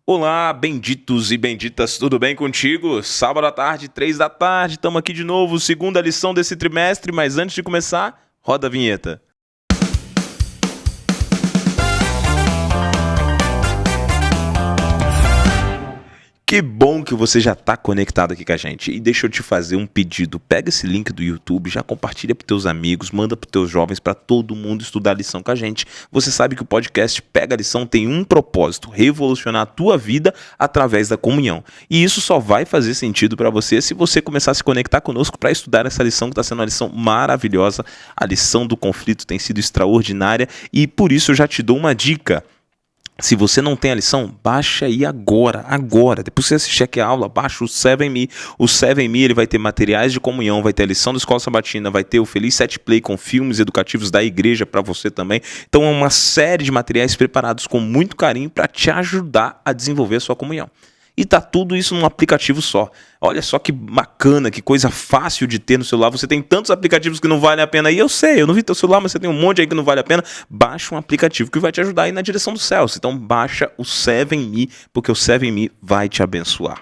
Olá, benditos e benditas, tudo bem contigo? Sábado à tarde, 3 da tarde, estamos aqui de novo, segunda lição desse trimestre, mas antes de começar, roda a vinheta. Que bom que você já está conectado aqui com a gente. E deixa eu te fazer um pedido. Pega esse link do YouTube, já compartilha para teus amigos, manda para teus jovens, para todo mundo estudar a lição com a gente. Você sabe que o podcast Pega a Lição tem um propósito: revolucionar a tua vida através da comunhão. E isso só vai fazer sentido para você se você começar a se conectar conosco para estudar essa lição, que está sendo uma lição maravilhosa. A lição do conflito tem sido extraordinária e por isso eu já te dou uma dica. Se você não tem a lição, baixa aí agora. Depois que você assistir aqui a aula, baixa o 7Me. O 7Me ele vai ter materiais de comunhão, vai ter a lição da Escola Sabatina, vai ter o Feliz 7 Play com filmes educativos da igreja para você também. Então é uma série de materiais preparados com muito carinho para te ajudar a desenvolver a sua comunhão. E tá tudo isso num aplicativo só. Olha só que bacana, que coisa fácil de ter no celular. Você tem tantos aplicativos que não valem a pena. E eu sei, eu não vi teu celular, mas você tem um monte aí que não vale a pena. Baixa um aplicativo que vai te ajudar a ir na direção dos céus. Então baixa o 7Me, porque o 7Me vai te abençoar.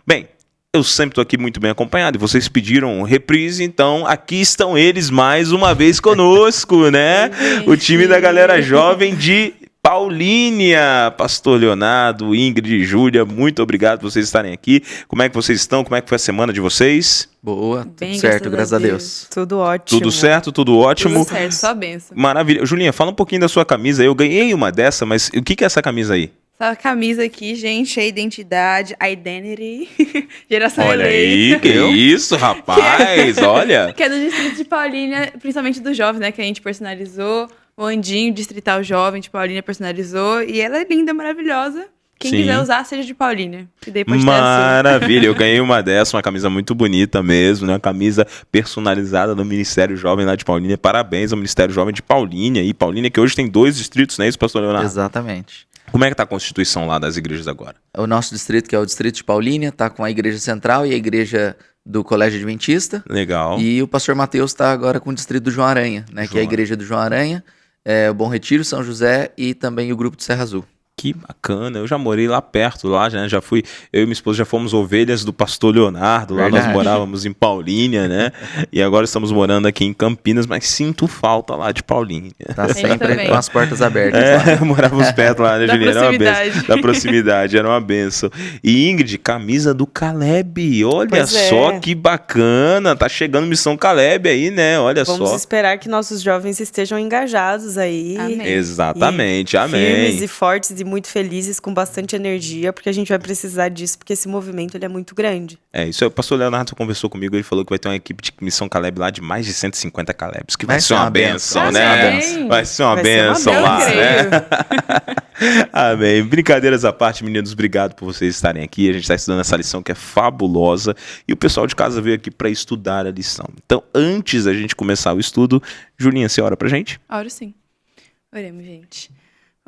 Bem, eu sempre estou aqui muito bem acompanhado e vocês pediram reprise, então aqui estão eles mais uma vez conosco, né? O time da galera jovem de Paulínia, Pastor Leonardo, Ingrid e Júlia, muito obrigado por vocês estarem aqui. Como é que vocês estão? Como é que foi a semana de vocês? Boa, tudo certo, graças a Deus. Tudo ótimo. Tudo certo, tudo ótimo. Tudo certo, só benção. Maravilha. Julinha, fala um pouquinho da sua camisa. Eu ganhei uma dessa, mas o que é essa camisa aí? Essa camisa aqui, gente, é identidade, identity, geração Olha eleita. aí, que isso, rapaz, olha. Que é do distrito de Paulínia, principalmente dos jovens, né, que a gente personalizou. O Andinho, distrital jovem de Paulínia, personalizou. E ela é linda, maravilhosa. Quem quiser usar, seja de Paulínia. Que daí pode Maravilha, eu ganhei uma dessa, uma camisa muito bonita mesmo, né? Uma camisa personalizada do Ministério Jovem lá de Paulínia. Parabéns ao Ministério Jovem de Paulínia. E Paulínia, que hoje tem 2 distritos, não é isso, pastor Leonardo? Exatamente. Como é que tá a constituição lá das igrejas agora? O nosso distrito, que é o distrito de Paulínia, tá com a igreja central e a igreja do Colégio Adventista. Legal. E o pastor Mateus tá agora com o distrito do João Aranha, né? Que é a igreja do João Aranha, o Bom Retiro, São José e também o grupo de Serra Azul. Que bacana, eu já morei lá perto, já fui, eu e minha esposa já fomos ovelhas do pastor Leonardo, lá nós morávamos em Paulínia, né? E agora estamos morando aqui em Campinas, mas sinto falta lá de Paulínia. Tá sempre com as portas abertas. Morávamos perto lá, né, Julinha? Era uma benção. Da proximidade, era uma benção. E Ingrid, camisa do Caleb, olha só que bacana, tá chegando Missão Caleb aí, né? Olha só. Vamos esperar que nossos jovens estejam engajados aí. Amém. Exatamente, amém. Firmes e fortes e muito felizes, com bastante energia, porque a gente vai precisar disso, porque esse movimento ele é muito grande. Isso aí, o pastor Leonardo conversou comigo, ele falou que vai ter uma equipe de Missão Caleb lá de mais de 150 Calebs, que vai ser uma benção, né? Vai ser uma benção lá, né? Amém. Brincadeiras à parte, meninos, obrigado por vocês estarem aqui. A gente está estudando essa lição que é fabulosa e o pessoal de casa veio aqui para estudar a lição. Então, antes da gente começar o estudo, Julinha, você ora pra gente? Oro sim. Oremos, gente.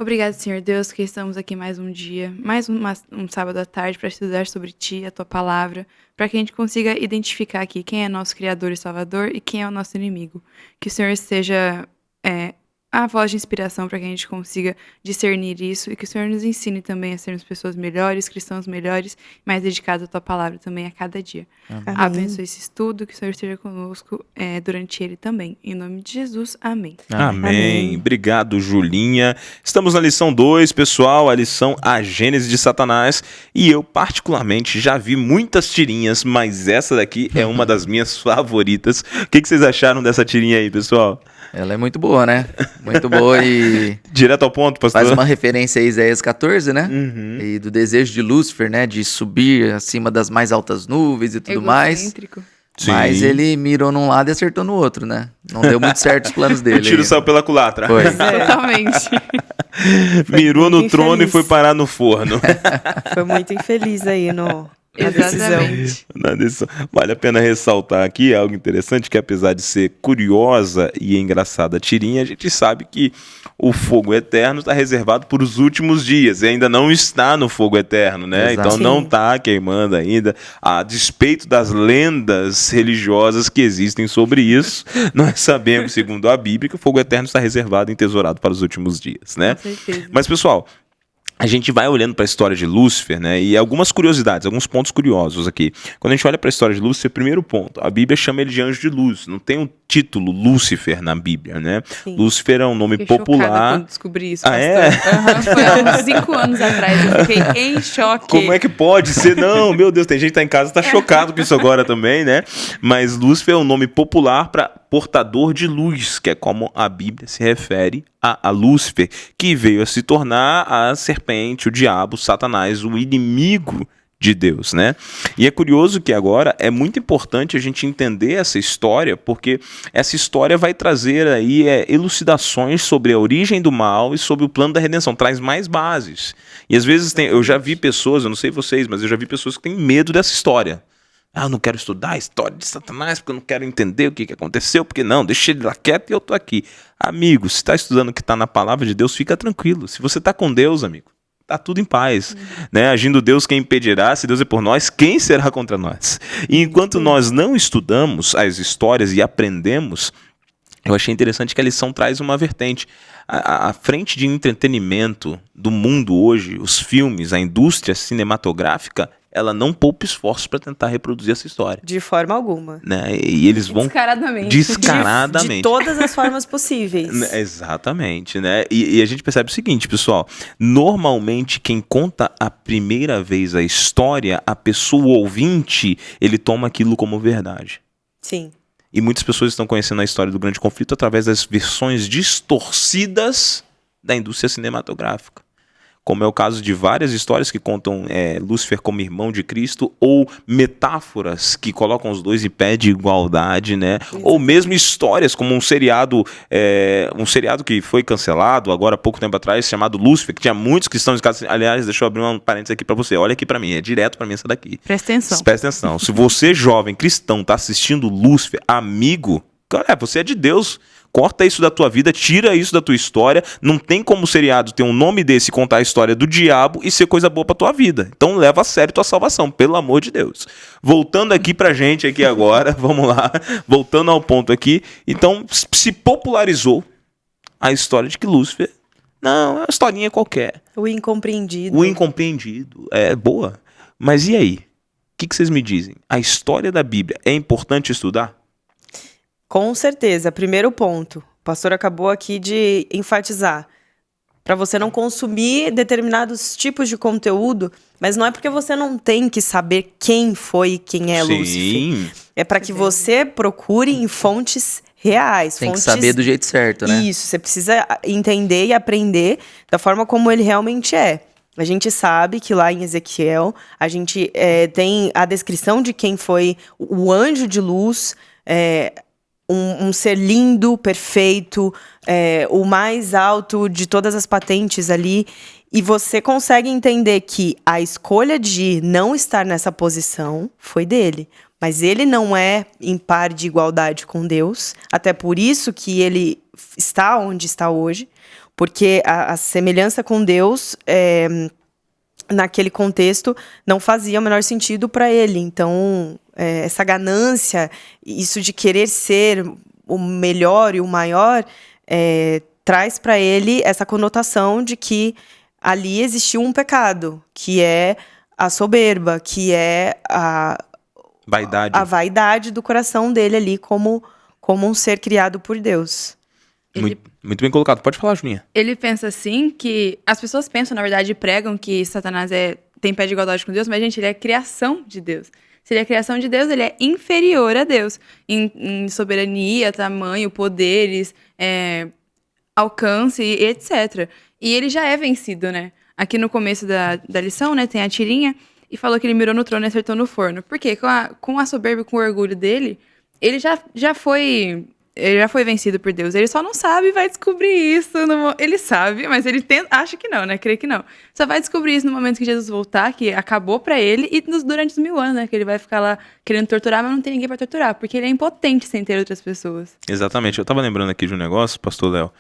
Obrigado, Senhor Deus, que estamos aqui mais um dia, mais um sábado à tarde para estudar sobre Ti, a Tua Palavra, para que a gente consiga identificar aqui quem é nosso Criador e Salvador e quem é o nosso inimigo. Que o Senhor seja a voz de inspiração para que a gente consiga discernir isso e que o Senhor nos ensine também a sermos pessoas melhores, cristãos melhores, mais dedicados à Tua Palavra também a cada dia. Amém. Abençoe esse estudo, que o Senhor esteja conosco durante ele também. Em nome de Jesus, amém. Amém. Obrigado, Julinha. Estamos na lição 2, pessoal, a lição A Gênese de Satanás. E eu, particularmente, já vi muitas tirinhas, mas essa daqui é uma das minhas favoritas. O que vocês acharam dessa tirinha aí, pessoal? Ela é muito boa, né? Muito boa e... Direto ao ponto, pastor. Faz uma referência a Isaías 14, né? Uhum. E do desejo de Lúcifer, né? De subir acima das mais altas nuvens e tudo mais. Egocêntrico. Sim. Mas ele mirou num lado e acertou no outro, né? Não deu muito certo os planos dele. O tiro saiu pela culatra. Foi. Totalmente. Mirou no muito trono infeliz. e foi parar no forno. Foi muito infeliz aí na decisão. Exatamente. Vale a pena ressaltar aqui algo interessante, que apesar de ser curiosa e engraçada a tirinha, a gente sabe que o fogo eterno está reservado para os últimos dias, e ainda não está no fogo eterno, né? Exato. Então não está queimando ainda, a despeito das lendas religiosas que existem sobre isso. Nós sabemos, segundo a Bíblia, que o fogo eterno está reservado e entesourado para os últimos dias, né? Com certeza. Mas, pessoal, a gente vai olhando para a história de Lúcifer, né? E algumas curiosidades, alguns pontos curiosos aqui. Quando a gente olha para a história de Lúcifer, primeiro ponto, a Bíblia chama ele de anjo de luz. Não tem um título Lúcifer na Bíblia, né? Sim. Lúcifer é um nome Fiquei chocada popular. quando descobri isso, Ah, é? Aham, foi há uns 5 anos atrás. Eu fiquei em choque. Como é que pode ser? Não, meu Deus, tem gente que tá em casa e tá chocado com isso agora também, né? Mas Lúcifer é um nome popular para portador de luz, que é como a Bíblia se refere a Lúcifer, que veio a se tornar a serpente, o diabo, Satanás, o inimigo de Deus, né? E é curioso que agora é muito importante a gente entender essa história, porque essa história vai trazer aí elucidações sobre a origem do mal e sobre o plano da redenção, traz mais bases. E às vezes eu já vi pessoas, eu não sei vocês, mas eu já vi pessoas que têm medo dessa história. Ah, eu não quero estudar a história de Satanás porque eu não quero entender o que aconteceu, porque não, deixa ele lá quieto e eu tô aqui. Amigo, se está estudando o que está na palavra de Deus, fica tranquilo. Se você está com Deus, amigo, tá tudo em paz, né? Agindo Deus, quem impedirá? Se Deus é por nós, quem será contra nós? E enquanto nós não estudamos as histórias e aprendemos, eu achei interessante que a lição traz uma vertente. A frente de entretenimento do mundo hoje, os filmes, a indústria cinematográfica, ela não poupa esforços para tentar reproduzir essa história. De forma alguma. Né? E eles vão Descaradamente. De todas as formas possíveis. Exatamente, né? E a gente percebe o seguinte, pessoal. Normalmente, quem conta a primeira vez a história, a pessoa ouvinte, ele toma aquilo como verdade. Sim. E muitas pessoas estão conhecendo a história do grande conflito através das versões distorcidas da indústria cinematográfica. Como é o caso de várias histórias que contam Lúcifer como irmão de Cristo, ou metáforas que colocam os dois em pé de igualdade, né? Ou mesmo histórias como um seriado que foi cancelado agora há pouco tempo atrás, chamado Lúcifer, que tinha muitos cristãos em casa. Aliás, deixa eu abrir um parênteses aqui para você. Olha aqui para mim, é direto para mim essa daqui. Presta atenção. Presta atenção. Se você, jovem cristão, tá assistindo Lúcifer, amigo, você é de Deus. Corta isso da tua vida, tira isso da tua história. Não tem como o seriado ter um nome desse, contar a história do diabo e ser coisa boa pra tua vida. Então leva a sério tua salvação, pelo amor de Deus. Voltando aqui pra gente aqui agora, vamos lá. Voltando ao ponto aqui. Então se popularizou a história de que Lúcifer, não, é uma historinha qualquer. O incompreendido. O incompreendido. É boa. Mas e aí? O que vocês me dizem? A história da Bíblia é importante estudar? Com certeza. Primeiro ponto. O pastor acabou aqui de enfatizar. Para você não consumir determinados tipos de conteúdo, mas não é porque você não tem que saber quem foi e quem é Lúcifer. É para que você procure em fontes reais. Tem que saber do jeito certo, né? Isso. Você precisa entender e aprender da forma como ele realmente é. A gente sabe que lá em Ezequiel, a gente tem a descrição de quem foi o anjo de luz, um ser lindo, perfeito, o mais alto de todas as patentes ali. E você consegue entender que a escolha de não estar nessa posição foi dele. Mas ele não é em par de igualdade com Deus. Até por isso que ele está onde está hoje. Porque a semelhança com Deus, naquele contexto, não fazia o menor sentido para ele. Então, essa ganância, isso de querer ser o melhor e o maior, traz para ele essa conotação de que ali existiu um pecado, que é a soberba, que é a vaidade do coração dele ali como um ser criado por Deus. Muito bem colocado. Pode falar, Julinha. Ele pensa assim que... As pessoas pensam, na verdade, e pregam que Satanás tem pé de igualdade com Deus, mas, gente, ele é criação de Deus. Se ele é criação de Deus, ele é inferior a Deus. Em soberania, tamanho, poderes, alcance, etc. E ele já é vencido, né? Aqui no começo da lição, né, tem a tirinha, e falou que ele mirou no trono e acertou no forno. Por quê? Com a soberba e com o orgulho dele, ele já foi vencido por Deus. Ele só não sabe e vai descobrir isso. Ele sabe, mas ele acha que não, né? Crê que não. Só vai descobrir isso no momento que Jesus voltar, que acabou pra ele, e durante os 1000 anos, né? Que ele vai ficar lá querendo torturar, mas não tem ninguém pra torturar, porque ele é impotente sem ter outras pessoas. Exatamente. Eu tava lembrando aqui de um negócio, pastor Léo.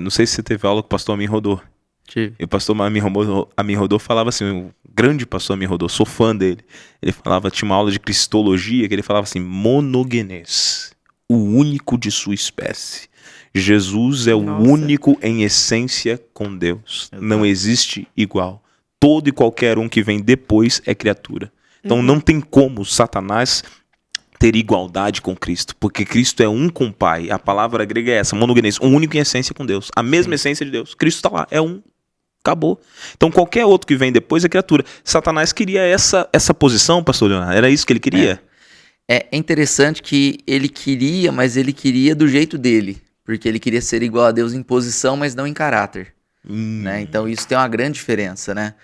Não sei se você teve aula com o pastor Amin Rodô. Tive. E o pastor Amin Rodô falava assim, o grande pastor Amin Rodô, sou fã dele. Ele falava, tinha uma aula de cristologia, que ele falava assim, monogenes, o único de sua espécie. Jesus é o Nossa. único em essência com Deus. Exato. Não existe igual. Todo e qualquer um que vem depois é criatura. Então não tem como Satanás ter igualdade com Cristo, porque Cristo é um com o Pai. A palavra grega é essa, monogenes, um único em essência com Deus. A mesma essência de Deus. Cristo está lá, é um. Acabou. Então qualquer outro que vem depois é criatura. Satanás queria essa posição, pastor Leonardo. Era isso que ele queria? É interessante que ele queria, mas ele queria do jeito dele. Porque ele queria ser igual a Deus em posição, mas não em caráter. Né? Então isso tem uma grande diferença, né?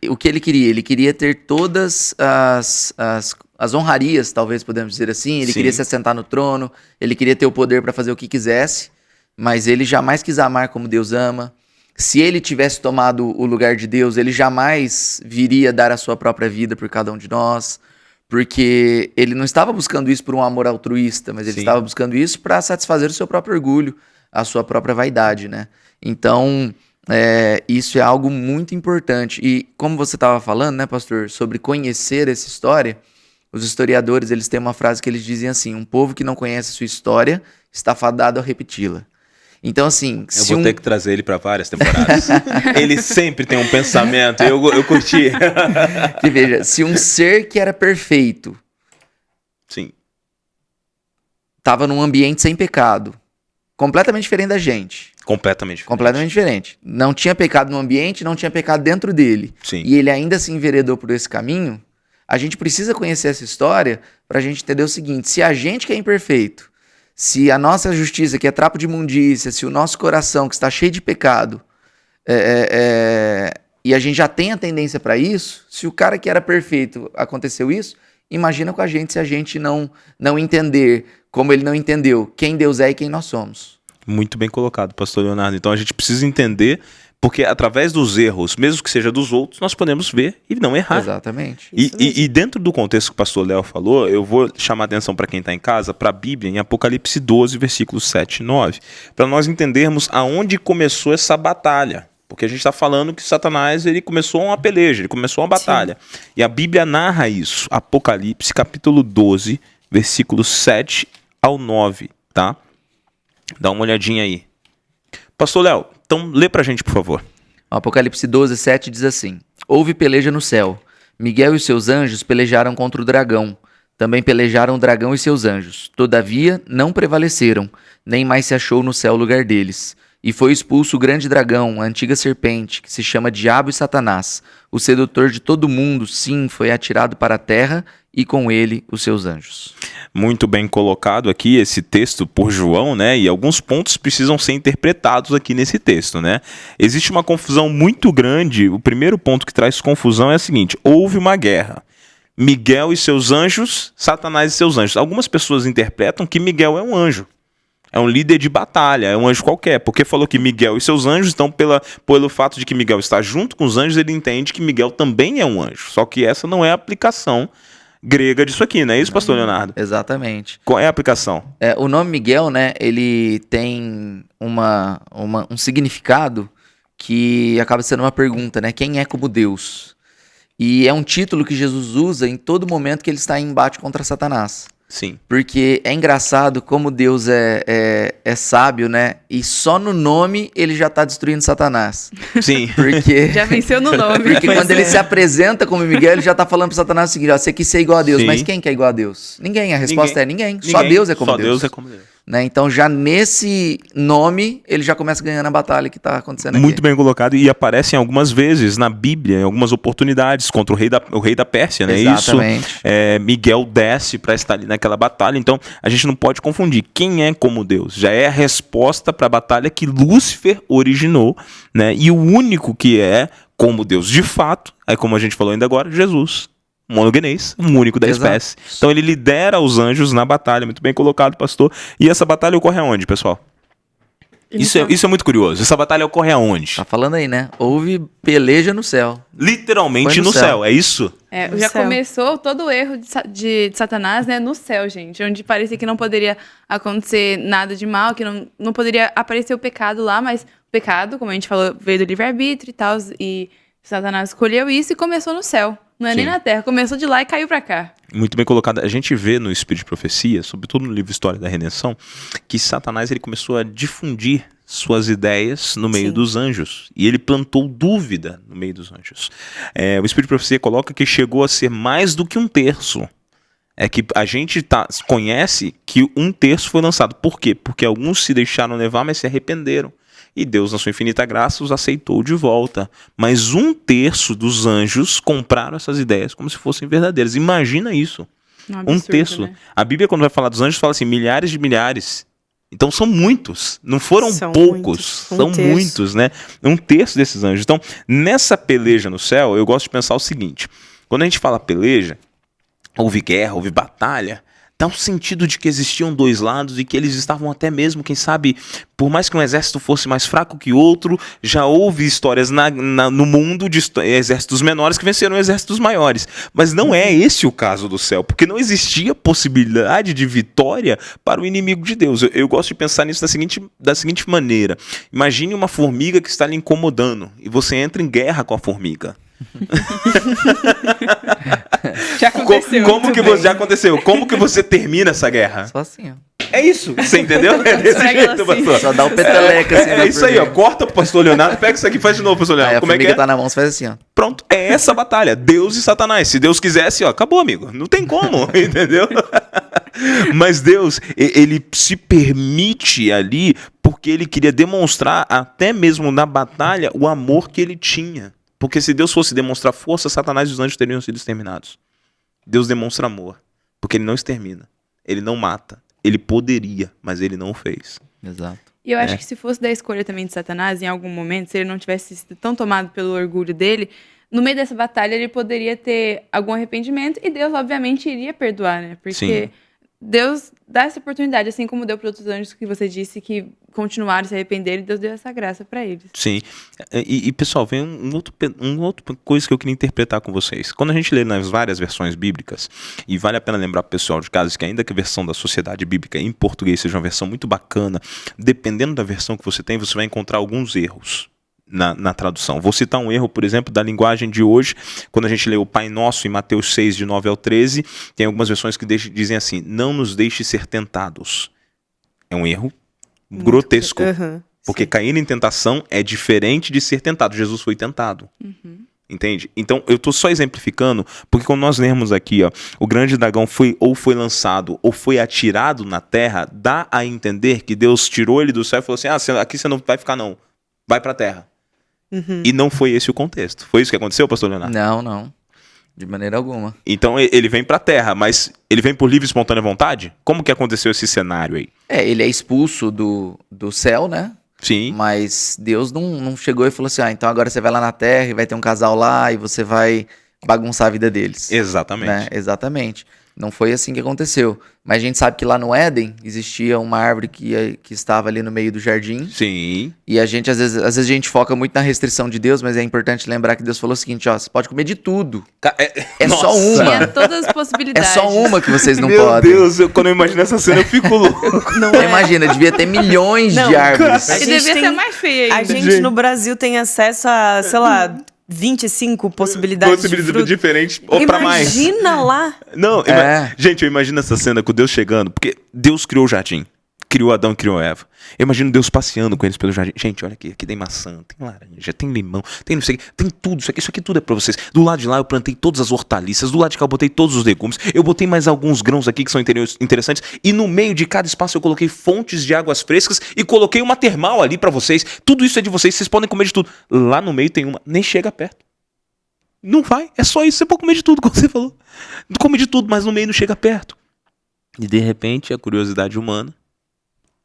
O que ele queria ter todas as honrarias, talvez podemos dizer assim. Ele Sim. queria se assentar no trono, ele queria ter o poder para fazer o que quisesse, mas ele jamais quis amar como Deus ama. Se ele tivesse tomado o lugar de Deus, ele jamais viria dar a sua própria vida por cada um de nós, porque ele não estava buscando isso por um amor altruísta, mas ele Sim. estava buscando isso para satisfazer o seu próprio orgulho, a sua própria vaidade, né? Então, isso é algo muito importante. E como você estava falando, né, pastor, sobre conhecer essa história, os historiadores, eles têm uma frase que eles dizem assim: um povo que não conhece sua história está fadado a repeti-la. Então, assim... Eu vou ter que trazer ele para várias temporadas. Ele sempre tem um pensamento, eu curti. Que veja, se um ser que era perfeito Sim. estava num ambiente sem pecado, completamente diferente da gente, Completamente diferente. completamente diferente, não tinha pecado no ambiente, não tinha pecado dentro dele, Sim. e ele ainda se enveredou por esse caminho, a gente precisa conhecer essa história para a gente entender o seguinte: se a gente que é imperfeito, se a nossa justiça, que é trapo de imundícia, se o nosso coração, que está cheio de pecado, e a gente já tem a tendência para isso, se o cara que era perfeito aconteceu isso, imagina com a gente se a gente não entender, como ele não entendeu, quem Deus é e quem nós somos. Muito bem colocado, pastor Leonardo. Então a gente precisa entender, porque através dos erros, mesmo que seja dos outros, nós podemos ver e não errar. Exatamente. E dentro do contexto que o pastor Léo falou, eu vou chamar a atenção para quem está em casa, para a Bíblia, em Apocalipse 12, versículos 7 e 9, para nós entendermos aonde começou essa batalha. Porque a gente está falando que Satanás ele começou uma peleja, ele começou uma batalha. Sim. E a Bíblia narra isso, Apocalipse capítulo 12, versículos 7 ao 9, tá? Dá uma olhadinha aí. Pastor Léo, então lê pra gente, por favor. Apocalipse 12, 7 diz assim: houve peleja no céu. Miguel e os seus anjos pelejaram contra o dragão. Também pelejaram o dragão e seus anjos. Todavia, não prevaleceram, nem mais se achou no céu lugar deles. E foi expulso o grande dragão, a antiga serpente, que se chama Diabo e Satanás. O sedutor de todo mundo, sim, foi atirado para a terra, e com ele os seus anjos. Muito bem colocado aqui esse texto por João, né? E alguns pontos precisam ser interpretados aqui nesse texto, né? Existe uma confusão muito grande. O primeiro ponto que traz confusão é o seguinte: houve uma guerra. Miguel e seus anjos, Satanás e seus anjos. Algumas pessoas interpretam que Miguel é um anjo. É um líder de batalha, é um anjo qualquer. Porque falou que Miguel e seus anjos, então pelo fato de que Miguel está junto com os anjos, ele entende que Miguel também é um anjo. Só que essa não é a aplicação grega disso aqui, não é isso, pastor Leonardo? Exatamente. Qual é a aplicação? O nome Miguel, né, ele tem um significado que acaba sendo uma pergunta, né? Quem é como Deus? E é um título que Jesus usa em todo momento que ele está em embate contra Satanás. Sim. Porque é engraçado como Deus é sábio, né? E só no nome ele já está destruindo Satanás. Sim. Porque... Já venceu no nome. Porque quando ele se apresenta como Miguel, ele já está falando para Satanás o seguinte: ó, você quis ser igual a Deus. Sim. Mas quem que é igual a Deus? Ninguém. A resposta é ninguém. Só Deus é como Deus. Só Deus é como Deus. Né? Então já nesse nome ele já começa ganhando a batalha que está acontecendo aqui. Muito bem colocado, e aparecem algumas vezes na Bíblia, em algumas oportunidades, contra o rei da Pérsia, né? Exatamente. Isso, Miguel desce para estar ali naquela batalha, então a gente não pode confundir quem é como Deus. Já é a resposta para a batalha que Lúcifer originou, né? E o único que é como Deus de fato, é como a gente falou ainda agora, Jesus. Monogenês, um único da espécie. Então ele lidera os anjos na batalha. Muito bem colocado, pastor. E essa batalha ocorre aonde, pessoal? Isso é muito curioso. Essa batalha ocorre aonde? Tá falando aí, né? Houve peleja no céu. Literalmente no céu, é isso? Já começou todo o erro de Satanás, né, no céu, gente. Onde parecia que não poderia acontecer nada de mal, que não poderia aparecer o pecado lá, mas o pecado, como a gente falou, veio do livre-arbítrio e tal, e Satanás escolheu isso e começou no céu. Não é Sim. nem na terra. Começou de lá e caiu pra cá. Muito bem colocado. A gente vê no Espírito de Profecia, sobretudo no livro História da Redenção, que Satanás ele começou a difundir suas ideias no meio Sim. dos anjos. E ele plantou dúvida no meio dos anjos. O Espírito de Profecia coloca que chegou a ser mais do que um terço. É que a gente conhece que um terço foi lançado. Por quê? Porque alguns se deixaram levar, mas se arrependeram. E Deus, na sua infinita graça, os aceitou de volta. Mas um terço dos anjos compraram essas ideias como se fossem verdadeiras. Imagina isso. Um terço. Né? A Bíblia, quando vai falar dos anjos, fala assim, milhares de milhares. Então são muitos. Não foram São poucos. muitos. São terço. muitos, né? Um terço desses anjos. Então, nessa peleja no céu, eu gosto de pensar o seguinte. Quando a gente fala peleja, houve guerra, houve batalha, dá um sentido de que existiam dois lados e que eles estavam até mesmo, quem sabe, por mais que um exército fosse mais fraco que outro, já houve histórias no mundo de exércitos menores que venceram exércitos maiores. Mas não é esse o caso do céu, porque não existia possibilidade de vitória para o inimigo de Deus. Eu gosto de pensar nisso da seguinte maneira. Imagine uma formiga que está lhe incomodando e você entra em guerra com a formiga. Já aconteceu. Já aconteceu? Como que você termina essa guerra? Só assim, ó. É isso, você entendeu? É desse Pega ela jeito, assim. pastor. Só dá o peteleca assim. É isso aí, ó. Corta pro pastor Leonardo, pega isso aqui e faz de novo, pastor Aí Leonardo. a Como é que formiga é? tá na mão, você faz assim, ó. Pronto, é essa a batalha. Deus e Satanás. Se Deus quisesse, ó, acabou, amigo. Não tem como, entendeu? Mas Deus, ele se permite ali porque ele queria demonstrar, até mesmo na batalha, o amor que ele tinha. Porque se Deus fosse demonstrar força, Satanás e os anjos teriam sido exterminados. Deus demonstra amor, porque ele não extermina, ele não mata. Ele poderia, mas ele não o fez. Exato. E eu acho que se fosse da escolha também de Satanás, em algum momento, se ele não tivesse sido tão tomado pelo orgulho dele, no meio dessa batalha ele poderia ter algum arrependimento e Deus, obviamente, iria perdoar, né? Porque Sim. Deus dá essa oportunidade, assim como deu para outros anjos que você disse que continuaram a se arrepender, e Deus deu essa graça para eles. Sim. E pessoal, vem um outro coisa que eu queria interpretar com vocês. Quando a gente lê nas várias versões bíblicas, e vale a pena lembrar pro pessoal de casa que ainda que a versão da Sociedade Bíblica em português seja uma versão muito bacana, dependendo da versão que você tem, você vai encontrar alguns erros na tradução. Vou citar um erro, por exemplo, da linguagem de hoje. Quando a gente lê o Pai Nosso em Mateus 6, de 9 ao 13, tem algumas versões que dizem assim, não nos deixe ser tentados. É um erro grotesco. Uhum. Porque Sim. cair em tentação é diferente de ser tentado. Jesus foi tentado. Entende? Então, eu estou só exemplificando, porque quando nós lemos aqui, ó, o grande dragão foi lançado ou foi atirado na terra, dá a entender que Deus tirou ele do céu e falou assim, aqui você não vai ficar não, vai para a terra. E não foi esse o contexto. Foi isso que aconteceu, pastor Leonardo? Não. De maneira alguma. Então, ele vem para a terra, mas ele vem por livre e espontânea vontade? Como que aconteceu esse cenário aí? Ele é expulso do céu, né? Sim. Mas Deus não chegou e falou assim, então agora você vai lá na terra e vai ter um casal lá e você vai bagunçar a vida deles. Exatamente. Né? Exatamente. Não foi assim que aconteceu. Mas a gente sabe que lá no Éden existia uma árvore que estava ali no meio do jardim. Sim. E a gente, às vezes a gente foca muito na restrição de Deus, mas é importante lembrar que Deus falou o seguinte, ó, você pode comer de tudo. É Nossa. só uma. Tinha todas as É possibilidades. só uma que vocês não Meu podem. Deus, quando eu imagino essa cena, eu fico louco. Não Então, é? imagina, devia ter milhões Não, de árvores. A E gente devia tem- ser mais feia A ainda. gente no Brasil tem acesso a, sei lá, 25 possibilidades de fruta. diferentes ou para mais. Imagina lá. Não, É. gente, eu imagino essa cena com Deus chegando, porque Deus criou o jardim, criou Adão e criou Eva. Eu imagino Deus passeando com eles pelo jardim. Gente, olha aqui tem maçã, tem laranja, tem limão, tem não sei o que, tem tudo, isso aqui tudo é pra vocês. Do lado de lá eu plantei todas as hortaliças, do lado de cá eu botei todos os legumes, eu botei mais alguns grãos aqui que são interessantes, e no meio de cada espaço eu coloquei fontes de águas frescas e coloquei uma termal ali pra vocês. Tudo isso é de vocês podem comer de tudo. Lá no meio tem uma, nem chega perto. Não vai, é só isso, você pode comer de tudo, como você falou. Come de tudo, mas no meio não chega perto. E de repente a curiosidade humana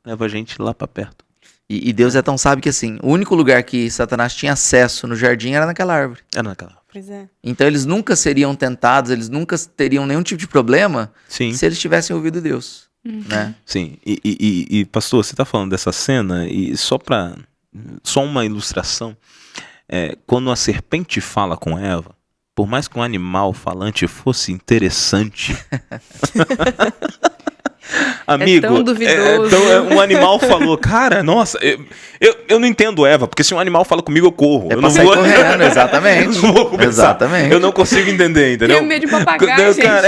leva a gente lá pra perto. E Deus é tão sábio que assim, o único lugar que Satanás tinha acesso no jardim era naquela árvore. Era naquela. Pois é. Então eles nunca seriam tentados, eles nunca teriam nenhum tipo de problema Sim, se eles tivessem ouvido Deus. Né? sim. E pastor, você tá falando dessa cena e só uma ilustração. Quando a serpente fala com Eva, por mais que um animal falante fosse interessante, Amigo, tão duvidoso. um animal falou, cara, nossa, eu não entendo Eva, porque se um animal fala comigo, eu corro. É Eu pra não sair vou... correndo, exatamente. Eu não vou começar. Exatamente. Eu não consigo entender, entendeu? Tenho medo de papagaio, gente. Cara,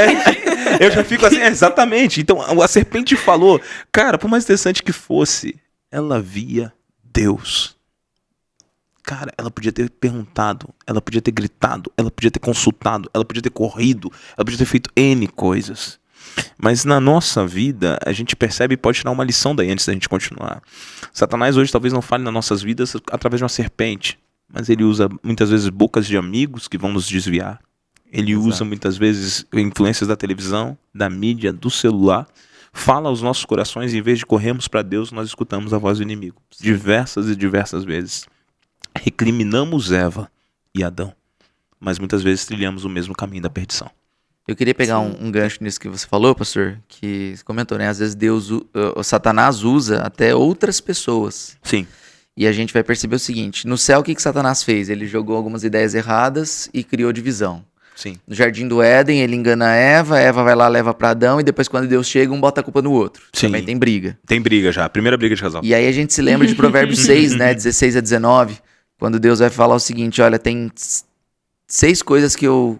eu já fico assim, exatamente. Então, a serpente falou, cara, por mais interessante que fosse, ela via Deus. Cara, ela podia ter perguntado, ela podia ter gritado, ela podia ter consultado, ela podia ter corrido, ela podia ter feito N coisas. Mas na nossa vida, a gente percebe e pode tirar uma lição daí antes da gente continuar. Satanás hoje talvez não fale nas nossas vidas através de uma serpente, mas ele usa muitas vezes bocas de amigos que vão nos desviar. Ele usa muitas vezes influências da televisão, da mídia, do celular. Fala aos nossos corações e em vez de corrermos para Deus, nós escutamos a voz do inimigo. Diversas e diversas vezes. Recriminamos Eva e Adão, mas muitas vezes trilhamos o mesmo caminho da perdição. Eu queria pegar um gancho nisso que você falou, pastor, que você comentou, né? Às vezes o Satanás usa até outras pessoas. Sim. E a gente vai perceber o seguinte, no céu o que Satanás fez? Ele jogou algumas ideias erradas e criou divisão. Sim. No Jardim do Éden, ele engana Eva vai lá, leva pra Adão, e depois quando Deus chega, um bota a culpa no outro. Sim. Também tem briga. Tem briga já, a primeira briga de casal. E aí a gente se lembra de Provérbios 6, né, 16 a 19, quando Deus vai falar o seguinte, olha, tem 6 coisas que eu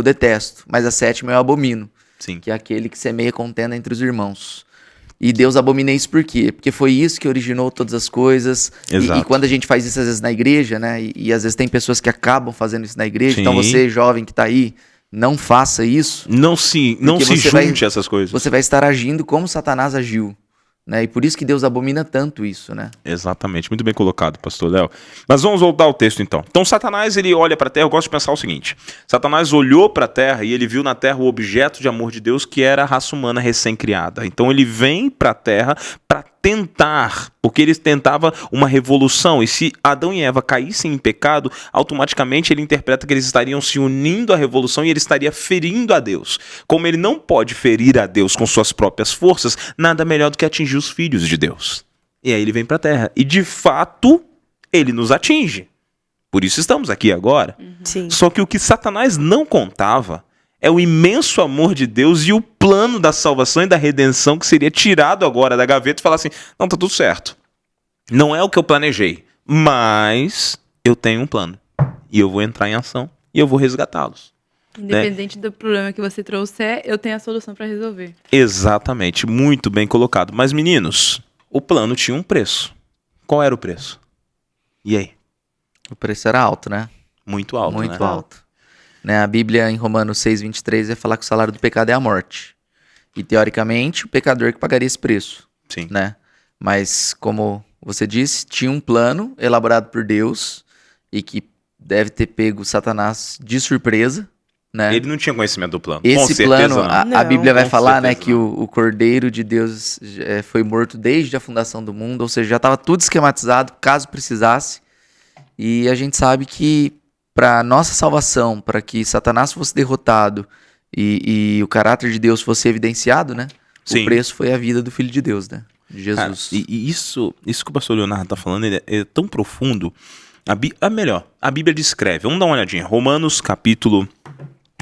detesto, mas a 7ª eu abomino, Sim. que é aquele que semeia contenda entre os irmãos. E Deus abomina isso por quê? Porque foi isso que originou todas as coisas. Exato. E quando a gente faz isso às vezes na igreja, né? E às vezes tem pessoas que acabam fazendo isso na igreja. Sim. Então você, jovem que tá aí, não faça isso. Não se Porque você junte a essas coisas. Você vai estar agindo como Satanás agiu. Né? E por isso que Deus abomina tanto isso, né? Exatamente, muito bem colocado, pastor Léo. Mas vamos voltar ao texto então. Então Satanás, ele olha para a terra, eu gosto de pensar o seguinte. Satanás olhou para a terra e ele viu na terra o objeto de amor de Deus, que era a raça humana recém-criada. Então ele vem para a terra para tentar, porque ele tentava uma revolução. E se Adão e Eva caíssem em pecado, automaticamente ele interpreta que eles estariam se unindo à revolução e ele estaria ferindo a Deus. Como ele não pode ferir a Deus com suas próprias forças, nada melhor do que atingir os filhos de Deus. E aí ele vem para a terra. E de fato, ele nos atinge. Por isso estamos aqui agora. Sim. Só que o que Satanás não contava é o imenso amor de Deus e o plano da salvação e da redenção que seria tirado agora da gaveta e falar assim, não, tá tudo certo. Não é o que eu planejei, mas eu tenho um plano. E eu vou entrar em ação e eu vou resgatá-los. Independente do problema que você trouxer, eu tenho a solução para resolver. Exatamente, muito bem colocado. Mas meninos, o plano tinha um preço. Qual era o preço? E aí? O preço era alto, né? Muito alto, Muito né? alto. Né, a Bíblia em Romanos 6:23 vai falar que o salário do pecado é a morte. E teoricamente o pecador que pagaria esse preço, Sim. né? Mas como você disse, tinha um plano elaborado por Deus e que deve ter pego Satanás de surpresa, né? Ele não tinha conhecimento do plano. Com Esse certeza plano, não. a Não, Bíblia vai com falar, né, certeza que não. o Cordeiro de Deus foi morto desde a fundação do mundo, ou seja, já estava tudo esquematizado, caso precisasse. E a gente sabe que para nossa salvação, para que Satanás fosse derrotado e o caráter de Deus fosse evidenciado, né? Sim. O preço foi a vida do Filho de Deus, né? De Cara, Jesus. e isso que o pastor Leonardo tá falando é tão profundo. A Bíblia descreve, vamos dar uma olhadinha. Romanos capítulo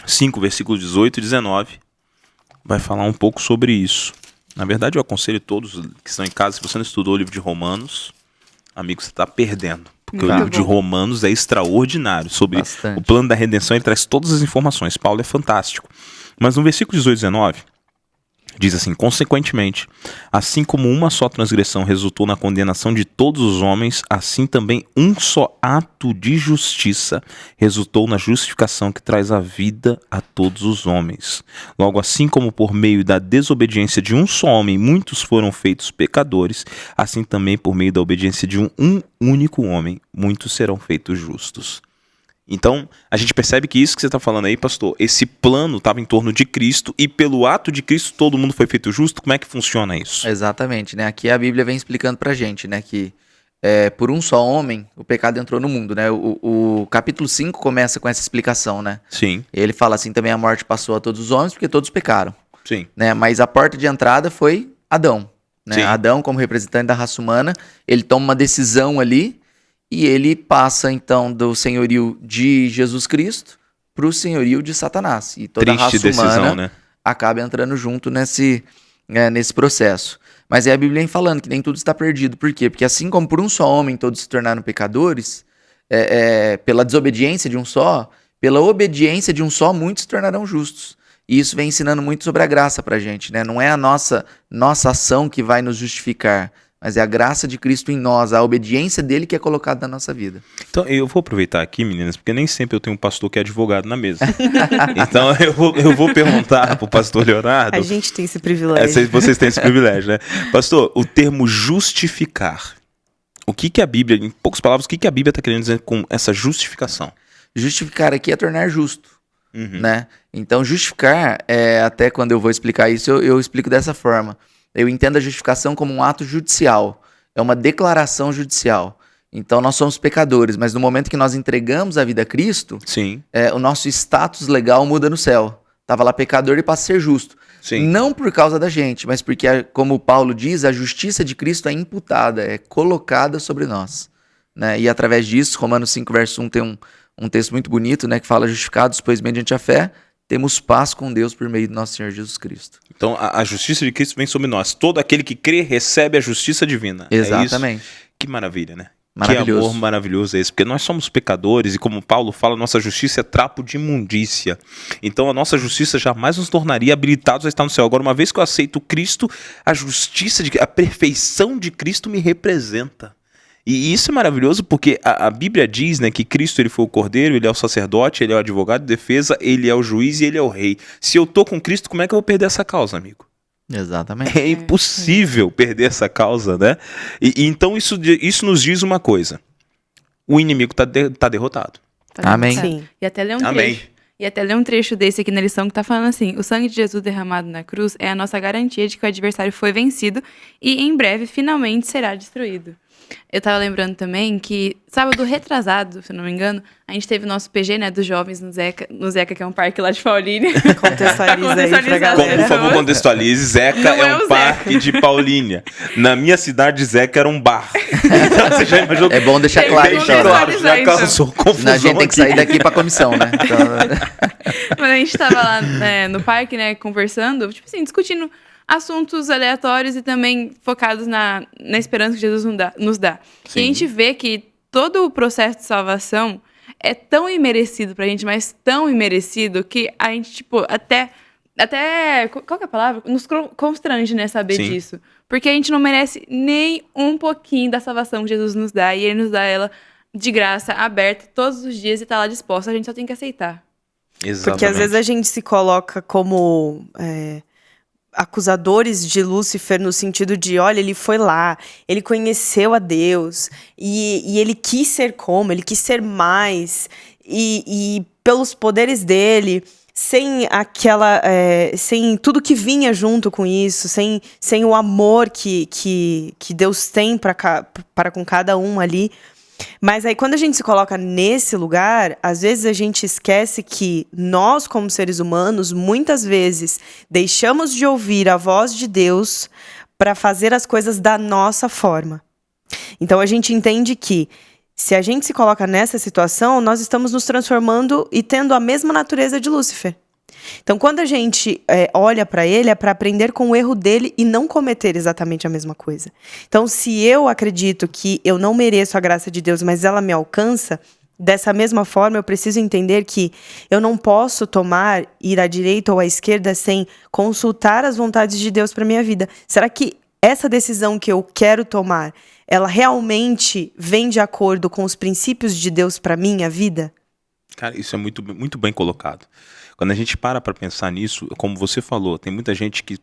5, versículo 18 e 19. Vai falar um pouco sobre isso. Na verdade, eu aconselho todos que estão em casa, se você não estudou o livro de Romanos, amigo, você está perdendo. Porque o Tá livro de bom. Romanos é extraordinário. Sobre Bastante. o plano da redenção, ele traz todas as informações. Paulo é fantástico. Mas no versículo 18 e 19, diz assim, consequentemente, assim como uma só transgressão resultou na condenação de todos os homens, assim também um só ato de justiça resultou na justificação que traz a vida a todos os homens. Logo, assim como por meio da desobediência de um só homem muitos foram feitos pecadores, assim também por meio da obediência de um único homem muitos serão feitos justos. Então, a gente percebe que isso que você está falando aí, pastor, esse plano estava em torno de Cristo e pelo ato de Cristo todo mundo foi feito justo. Como é que funciona isso? Exatamente, né? Aqui a Bíblia vem explicando pra gente, né? Que por um só homem o pecado entrou no mundo, né? O capítulo 5 começa com essa explicação, né? Sim, Ele fala assim, também a morte passou a todos os homens porque todos pecaram, sim, né? Mas a porta de entrada foi Adão, né? Sim. Adão, como representante da raça humana, ele toma uma decisão ali e ele passa, então, do senhorio de Jesus Cristo pro senhorio de Satanás. E toda a triste raça decisão, humana né? acaba entrando junto nesse nesse processo. Mas é a Bíblia vem falando que nem tudo está perdido. Por quê? Porque assim como por um só homem todos se tornaram pecadores, pela desobediência de um só, pela obediência de um só, muitos se tornarão justos. E isso vem ensinando muito sobre a graça pra gente, né? Não é a nossa ação que vai nos justificar, mas é a graça de Cristo em nós, a obediência dele que é colocada na nossa vida. Então, eu vou aproveitar aqui, meninas, porque nem sempre eu tenho um pastor que é advogado na mesa. Então, eu vou perguntar pro pastor Leonardo. A gente tem esse privilégio. Vocês têm esse privilégio, né? Pastor, o termo justificar, o que a Bíblia, em poucas palavras, o que a Bíblia está querendo dizer com essa justificação? Justificar aqui é tornar justo. Uhum. Né? Então, justificar, até quando eu vou explicar isso, eu explico dessa forma. Eu entendo a justificação como um ato judicial, é uma declaração judicial. Então, nós somos pecadores, mas no momento que nós entregamos a vida a Cristo, Sim. O nosso status legal muda no céu. Estava lá pecador e passa a ser justo. Sim. Não por causa da gente, mas porque, como Paulo diz, a justiça de Cristo é imputada, é colocada sobre nós. Né? E através disso, Romanos 5, verso 1 tem um texto muito bonito, né, que fala: justificados, pois mediante a fé, temos paz com Deus por meio do nosso Senhor Jesus Cristo. Então, a justiça de Cristo vem sobre nós. Todo aquele que crê recebe a justiça divina. Exatamente. É isso? Que maravilha, né? Maravilhoso. Que amor maravilhoso é esse. Porque nós somos pecadores e, como Paulo fala, nossa justiça é trapo de imundícia. Então, a nossa justiça jamais nos tornaria habilitados a estar no céu. Agora, uma vez que eu aceito Cristo, a perfeição de Cristo me representa. E isso é maravilhoso porque a Bíblia diz, né, que Cristo ele foi o cordeiro, ele é o sacerdote, ele é o advogado de defesa, ele é o juiz e ele é o rei. Se eu tô com Cristo, como é que eu vou perder essa causa, amigo? Exatamente. É impossível perder essa causa, né? E então isso nos diz uma coisa: o inimigo tá derrotado. Amém. Sim. E até ler um Amém. trecho. E até ler um trecho desse aqui na lição que tá falando assim: o sangue de Jesus derramado na cruz é a nossa garantia de que o adversário foi vencido e em breve finalmente será destruído. Eu tava lembrando também que sábado retrasado, se eu não me engano, a gente teve o nosso PG, né, dos jovens no Zeca, que é um parque lá de Paulínia. Contextualiza aí pra galera. Por favor, contextualize. Zeca Não é um o parque de Paulínia. Na minha cidade, Zeca era um bar. Então, você já imaginou? É bom deixar Tem claro, que então. Deixa claro, já contextualizar, então. causou confusão A gente tem que sair daqui pra comissão, né? Então, Mas a gente tava lá no parque, né, conversando, tipo assim, discutindo assuntos aleatórios e também focados na esperança que Jesus nos dá. Sim. E a gente vê que todo o processo de salvação é tão imerecido pra gente, mas tão imerecido que a gente, tipo, até qual que é a palavra? Nos constrange, né, saber Sim. disso. Porque a gente não merece nem um pouquinho da salvação que Jesus nos dá, e ele nos dá ela de graça, aberta, todos os dias, e tá lá disposta, a gente só tem que aceitar. Exatamente. Porque às vezes a gente se coloca como acusadores de Lúcifer no sentido de, olha, ele foi lá, ele conheceu a Deus e ele quis ser como, ele quis ser mais e pelos poderes dele, sem sem tudo que vinha junto com isso, sem o amor que Deus tem para com cada um ali. Mas aí, quando a gente se coloca nesse lugar, às vezes a gente esquece que nós, como seres humanos, muitas vezes deixamos de ouvir a voz de Deus para fazer as coisas da nossa forma. Então, a gente entende que, se a gente se coloca nessa situação, nós estamos nos transformando e tendo a mesma natureza de Lúcifer. Então, quando a gente olha para ele, é para aprender com o erro dele e não cometer exatamente a mesma coisa. Então, se eu acredito que eu não mereço a graça de Deus, mas ela me alcança, dessa mesma forma, eu preciso entender que eu não posso ir à direita ou à esquerda sem consultar as vontades de Deus para minha vida. Será que essa decisão que eu quero tomar, ela realmente vem de acordo com os princípios de Deus para minha vida? Cara, isso é muito, muito bem colocado. Quando a gente para pensar nisso, como você falou, tem muita gente que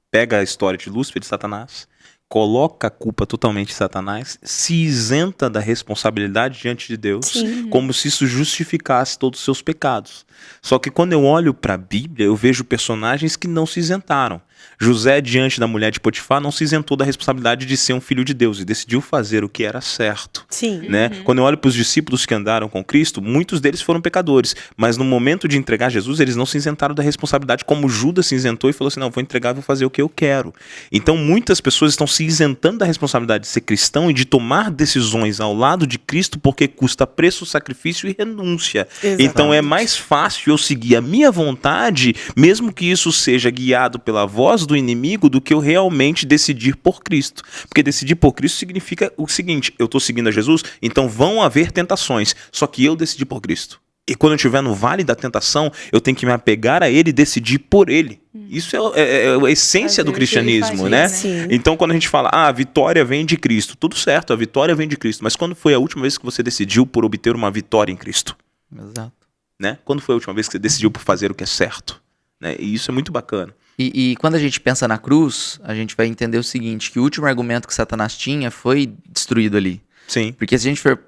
pega a história de Lúcifer e de Satanás, coloca a culpa totalmente em Satanás, se isenta da responsabilidade diante de Deus, Sim. como se isso justificasse todos os seus pecados. Só que quando eu olho para a Bíblia, eu vejo personagens que não se isentaram. José, diante da mulher de Potifar, não se isentou da responsabilidade de ser um filho de Deus e decidiu fazer o que era certo. Sim. Né? Quando eu olho para os discípulos que andaram com Cristo, muitos deles foram pecadores, mas no momento de entregar Jesus, eles não se isentaram da responsabilidade, como Judas se isentou e falou assim, não, vou entregar, vou fazer o que eu quero. Então muitas pessoas estão se isentando da responsabilidade de ser cristão e de tomar decisões ao lado de Cristo, porque custa preço, sacrifício e renúncia. Exatamente. Então é mais fácil eu seguir a minha vontade, mesmo que isso seja guiado pela voz voz do inimigo do que eu realmente decidir por Cristo. Porque decidir por Cristo significa o seguinte: eu estou seguindo a Jesus, então vão haver tentações, só que eu decidi por Cristo. E quando eu estiver no vale da tentação, eu tenho que me apegar a ele e decidir por ele. Isso é a essência Fazer do o que ele cristianismo, faz, né? Sim. Então, quando a gente fala, a vitória vem de Cristo, tudo certo, a vitória vem de Cristo. Mas quando foi a última vez que você decidiu por obter uma vitória em Cristo? Exato. Né? Quando foi a última vez que você decidiu por fazer o que é certo? Né? E isso é muito bacana. E quando a gente pensa na cruz, a gente vai entender o seguinte, que o último argumento que Satanás tinha foi destruído ali. Sim. Porque se a gente for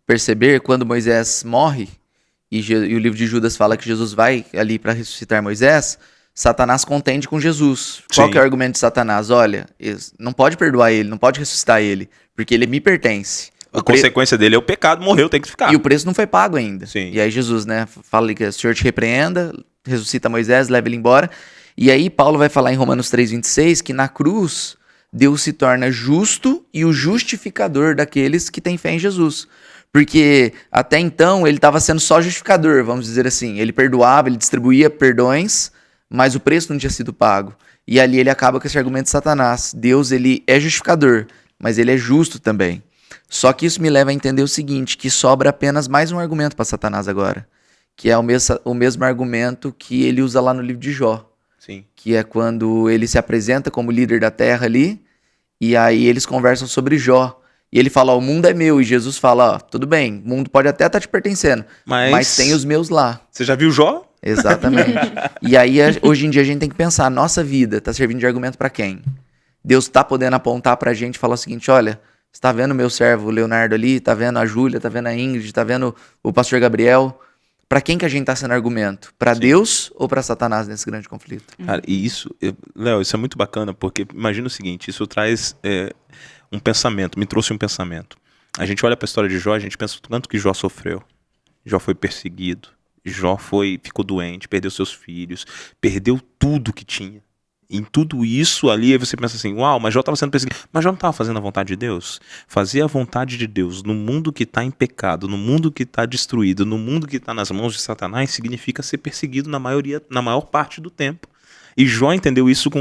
perceber, quando Moisés morre, e o livro de Judas fala que Jesus vai ali para ressuscitar Moisés, Satanás contende com Jesus. Qual Sim. que é o argumento de Satanás? Olha, não pode perdoar ele, não pode ressuscitar ele, porque ele me pertence. A consequência dele é o pecado, morreu, tem que ficar. E o preço não foi pago ainda. Sim. E aí Jesus, né, fala que o Senhor te repreenda, ressuscita Moisés, leva ele embora. E aí Paulo vai falar em Romanos 3,26 que na cruz Deus se torna justo e o justificador daqueles que têm fé em Jesus. Porque até então ele estava sendo só justificador, vamos dizer assim. Ele perdoava, ele distribuía perdões, mas o preço não tinha sido pago. E ali ele acaba com esse argumento de Satanás. Deus, ele é justificador, mas ele é justo também. Só que isso me leva a entender o seguinte, que sobra apenas mais um argumento para Satanás agora. Que é o mesmo argumento que ele usa lá no livro de Jó. Sim. Que é quando ele se apresenta como líder da terra ali, e aí eles conversam sobre Jó. E ele fala, ó, o mundo é meu, e Jesus fala, ó, tudo bem, o mundo pode até estar te pertencendo, mas tem os meus lá. Você já viu Jó? Exatamente. E aí, hoje em dia, a gente tem que pensar, a nossa vida tá servindo de argumento para quem? Deus tá podendo apontar pra gente e falar o seguinte, olha, você tá vendo o meu servo Leonardo ali, tá vendo a Júlia, tá vendo a Ingrid, tá vendo o pastor Gabriel? Pra quem que a gente tá sendo argumento? Pra Deus ou pra Satanás nesse grande conflito? Cara, e isso, Léo, isso é muito bacana, porque imagina o seguinte, isso traz um pensamento, me trouxe um pensamento. A gente olha pra história de Jó, a gente pensa o tanto que Jó sofreu. Jó foi perseguido, Jó ficou doente, perdeu seus filhos, perdeu tudo que tinha. Em tudo isso ali, aí você pensa assim, uau, mas Jó estava sendo perseguido. Mas Jó não estava fazendo a vontade de Deus? Fazer a vontade de Deus no mundo que está em pecado, no mundo que está destruído, no mundo que está nas mãos de Satanás, significa ser perseguido na maior parte do tempo. E Jó entendeu isso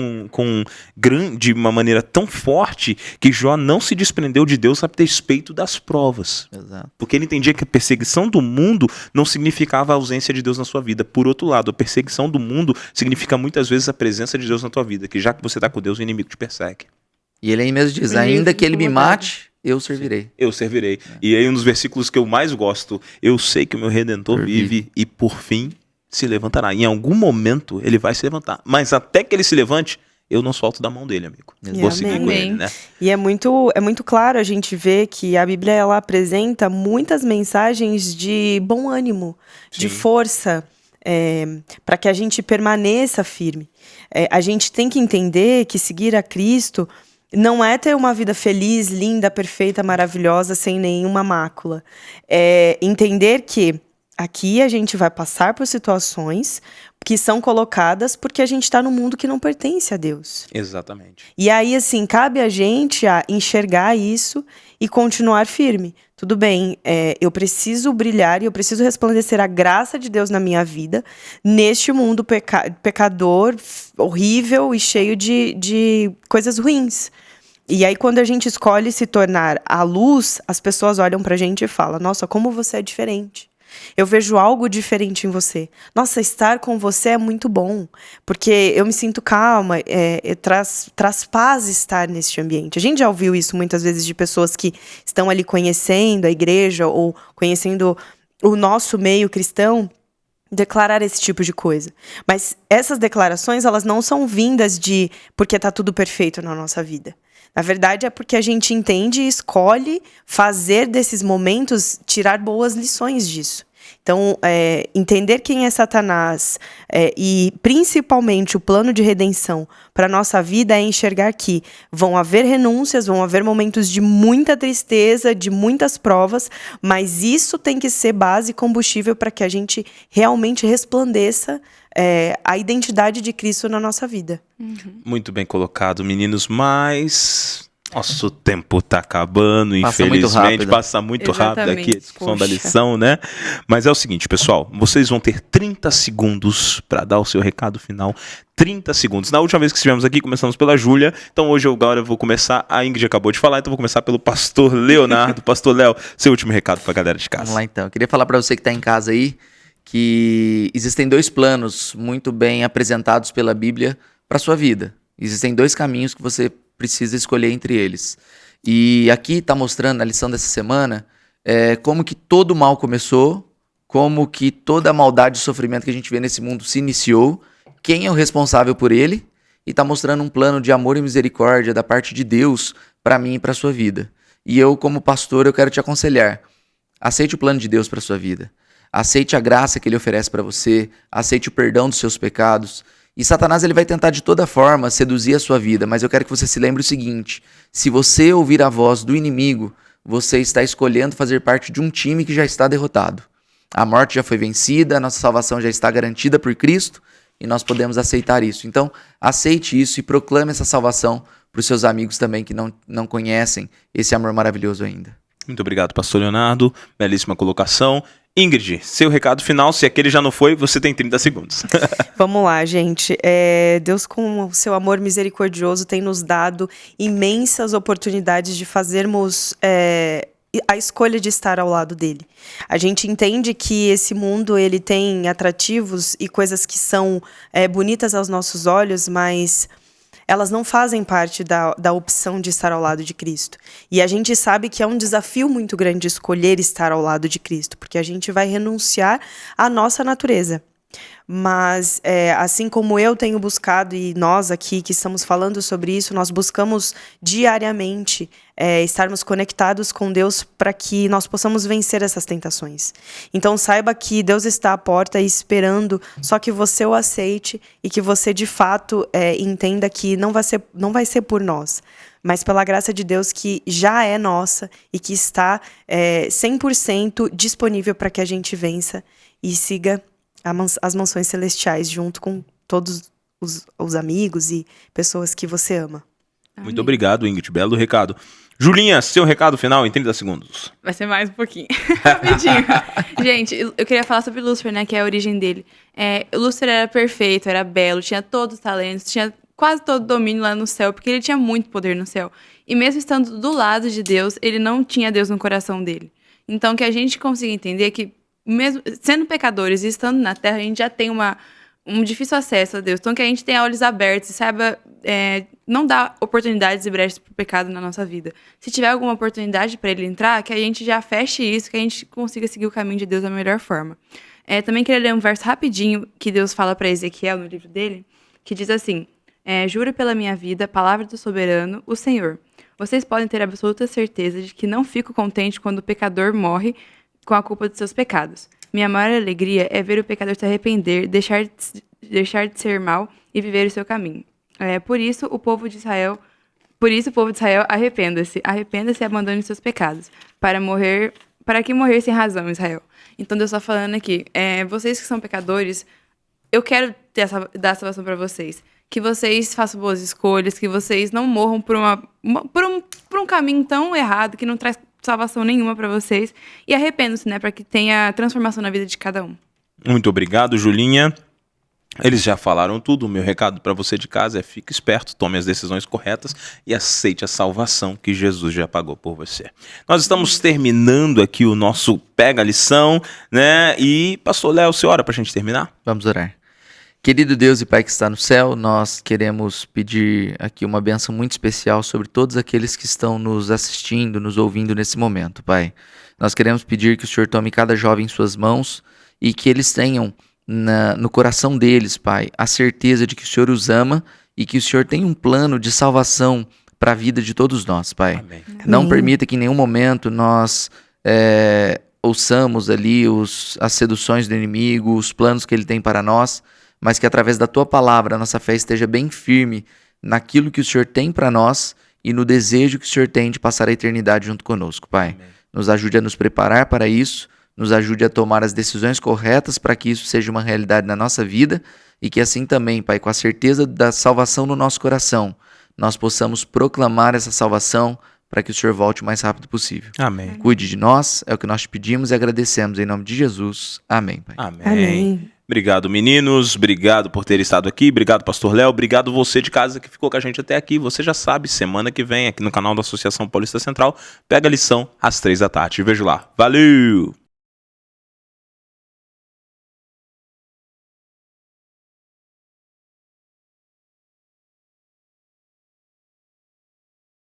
de uma maneira tão forte que Jó não se desprendeu de Deus a despeito das provas. Exato. Porque ele entendia que a perseguição do mundo não significava a ausência de Deus na sua vida. Por outro lado, a perseguição do mundo significa muitas vezes a presença de Deus na tua vida. Que já que você está com Deus, o inimigo te persegue. E ele aí mesmo diz, Ele ainda que ele me incomodado. mate, eu servirei. Eu servirei. E aí um dos versículos que eu mais gosto, eu sei que o meu Redentor vive e por fim se levantará. Em algum momento ele vai se levantar. Mas até que ele se levante, eu não solto da mão dele, amigo. E Vou seguir com amém. ele, né? E é muito claro a gente ver que a Bíblia ela apresenta muitas mensagens de bom ânimo, de Sim. força, para que a gente permaneça firme. A gente tem que entender que seguir a Cristo não é ter uma vida feliz, linda, perfeita, maravilhosa, sem nenhuma mácula. É entender que aqui a gente vai passar por situações que são colocadas porque a gente está num mundo que não pertence a Deus. Exatamente. E aí, assim, cabe a gente a enxergar isso e continuar firme. Tudo bem, eu preciso brilhar e eu preciso resplandecer a graça de Deus na minha vida, neste mundo pecador, horrível e cheio de coisas ruins. E aí, quando a gente escolhe se tornar a luz, as pessoas olham pra gente e falam, nossa, como você é diferente. Eu vejo algo diferente em você. Nossa, estar com você é muito bom, porque eu me sinto calma, traz paz estar neste ambiente. A gente já ouviu isso muitas vezes de pessoas que estão ali conhecendo a igreja ou conhecendo o nosso meio cristão, declarar esse tipo de coisa. Mas essas declarações, elas não são vindas de porque tá tudo perfeito na nossa vida. Na verdade, é porque a gente entende e escolhe fazer desses momentos, tirar boas lições disso. Então, entender quem é Satanás e, principalmente, o plano de redenção para a nossa vida é enxergar que vão haver renúncias, vão haver momentos de muita tristeza, de muitas provas, mas isso tem que ser base e combustível para que a gente realmente resplandeça a identidade de Cristo na nossa vida. Muito bem colocado, meninos, mas Nosso tempo tá acabando, Passa muito infelizmente. rápido. Passa muito rápido aqui a Exatamente, discussão da poxa. lição, né? Mas é o seguinte, pessoal. Vocês vão ter 30 segundos para dar o seu recado final. 30 segundos. Na última vez que estivemos aqui, começamos pela Júlia. Então hoje agora eu vou começar. A Ingrid acabou de falar, então eu vou começar pelo pastor Leonardo. Pastor Léo, seu último recado pra galera de casa. Vamos lá então. Eu queria falar para você que está em casa aí que existem 2 planos muito bem apresentados pela Bíblia para sua vida. Existem 2 caminhos que você precisa escolher entre eles. E aqui está mostrando, na lição dessa semana, como que todo o mal começou, como que toda a maldade e sofrimento que a gente vê nesse mundo se iniciou, quem é o responsável por ele, e está mostrando um plano de amor e misericórdia da parte de Deus para mim e para sua vida. E eu, como pastor, eu quero te aconselhar. Aceite o plano de Deus para sua vida. Aceite a graça que Ele oferece para você. Aceite o perdão dos seus pecados. E Satanás ele vai tentar de toda forma seduzir a sua vida, mas eu quero que você se lembre o seguinte: se você ouvir a voz do inimigo, você está escolhendo fazer parte de um time que já está derrotado. A morte já foi vencida, a nossa salvação já está garantida por Cristo e nós podemos aceitar isso. Então, aceite isso e proclame essa salvação para os seus amigos também que não conhecem esse amor maravilhoso ainda. Muito obrigado, pastor Leonardo. Belíssima colocação. Ingrid, seu recado final, se aquele já não foi, você tem 30 segundos. Vamos lá, gente. Deus, com o seu amor misericordioso, tem nos dado imensas oportunidades de fazermos a escolha de estar ao lado dele. A gente entende que esse mundo ele tem atrativos e coisas que são bonitas aos nossos olhos, mas elas não fazem parte da opção de estar ao lado de Cristo. E a gente sabe que é um desafio muito grande escolher estar ao lado de Cristo, porque a gente vai renunciar à nossa natureza. Mas, assim como eu tenho buscado, e nós aqui que estamos falando sobre isso, nós buscamos diariamente estarmos conectados com Deus para que nós possamos vencer essas tentações. Então, saiba que Deus está à porta esperando, só que você o aceite e que você, de fato, entenda que não vai ser por nós, mas pela graça de Deus que já é nossa e que está 100% disponível para que a gente vença e siga as mansões celestiais, junto com todos os amigos e pessoas que você ama. Muito obrigado, Ingrid. Belo recado. Julinha, seu recado final em 30 segundos. Vai ser mais um pouquinho. Rapidinho. Gente, eu queria falar sobre Lúcifer, né? Que é a origem dele. Lúcifer era perfeito, era belo, tinha todos os talentos, tinha quase todo o domínio lá no céu, porque ele tinha muito poder no céu. E mesmo estando do lado de Deus, ele não tinha Deus no coração dele. Então, que a gente consiga entender que, mesmo sendo pecadores e estando na Terra, a gente já tem um difícil acesso a Deus. Então, que a gente tenha olhos abertos e saiba não dar oportunidades e brechas para o pecado na nossa vida. Se tiver alguma oportunidade para ele entrar, que a gente já feche isso, que a gente consiga seguir o caminho de Deus da melhor forma. Também queria ler um verso rapidinho que Deus fala para Ezequiel no livro dele, que diz assim: juro pela minha vida, palavra do soberano, o Senhor. Vocês podem ter absoluta certeza de que não fico contente quando o pecador morre com a culpa dos seus pecados. Minha maior alegria é ver o pecador se arrepender, deixar de ser mal e viver o seu caminho. Por isso, o povo de Israel, arrependa-se e abandone os seus pecados, para que morrer sem razão, Israel. Então, Deus está falando aqui, vocês que são pecadores, eu quero dar salvação para vocês. Que vocês façam boas escolhas, que vocês não morram por um caminho tão errado que não traz salvação nenhuma para vocês, e arrependam-se, né, para que tenha transformação na vida de cada um. Muito obrigado, Julinha. Eles já falaram tudo. O meu recado para você de casa é: fique esperto, tome as decisões corretas e aceite a salvação que Jesus já pagou por você. Nós estamos terminando aqui o nosso Pega a Lição, né? E pastor Léo, você ora para a gente terminar? Vamos orar. Querido Deus e Pai que está no céu, nós queremos pedir aqui uma bênção muito especial sobre todos aqueles que estão nos assistindo, nos ouvindo nesse momento, Pai. Nós queremos pedir que o Senhor tome cada jovem em suas mãos e que eles tenham no coração deles, Pai, a certeza de que o Senhor os ama e que o Senhor tem um plano de salvação para a vida de todos nós, Pai. Amém. Não permita que em nenhum momento nós ouçamos ali as seduções do inimigo, os planos que ele tem para nós, mas que através da Tua palavra a nossa fé esteja bem firme naquilo que o Senhor tem para nós e no desejo que o Senhor tem de passar a eternidade junto conosco, Pai. Amém. Nos ajude a nos preparar para isso, nos ajude a tomar as decisões corretas para que isso seja uma realidade na nossa vida e que assim também, Pai, com a certeza da salvação no nosso coração, nós possamos proclamar essa salvação para que o Senhor volte o mais rápido possível. Amém. Cuide de nós, é o que nós te pedimos e agradecemos em nome de Jesus. Amém, Pai. Amém. Amém. Obrigado, meninos. Obrigado por ter estado aqui. Obrigado, Pastor Léo. Obrigado você de casa que ficou com a gente até aqui. Você já sabe, semana que vem, aqui no canal da Associação Paulista Central, pega a lição às 3 da tarde. Vejo lá. Valeu!